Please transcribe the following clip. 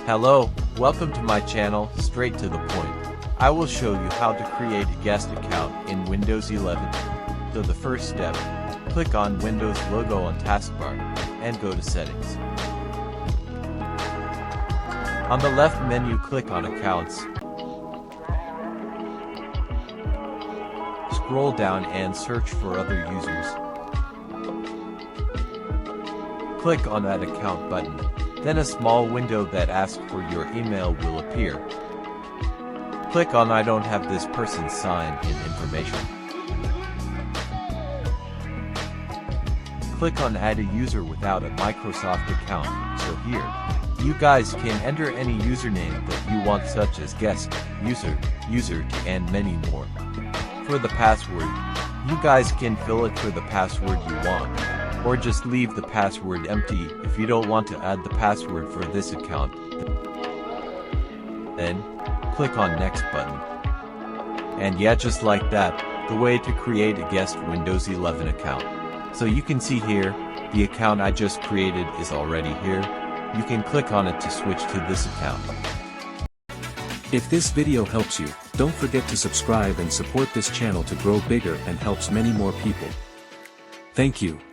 Hello, welcome to my channel, straight to the point. I will show you how to create a guest account in Windows 11. So the first step, click on Windows logo on taskbar, and go to Settings. On the left menu click on Accounts. Scroll down and search for other users. Click on Add Account button. Then a small window that asks for your email will appear. Click on I don't have this person's sign-in information. Click on Add a user without a Microsoft account. So here, you guys can enter any username that you want, such as guest, user, and many more. For the password, you guys can fill it for the password you want, or just leave the password empty if you don't want to add the password for this account. Then, click on Next button. And yeah, just like that, the way to create a guest Windows 11 account. So you can see here, the account I just created is already here. You can click on it to switch to this account. If this video helps you, don't forget to subscribe and support this channel to grow bigger and helps many more people. Thank you.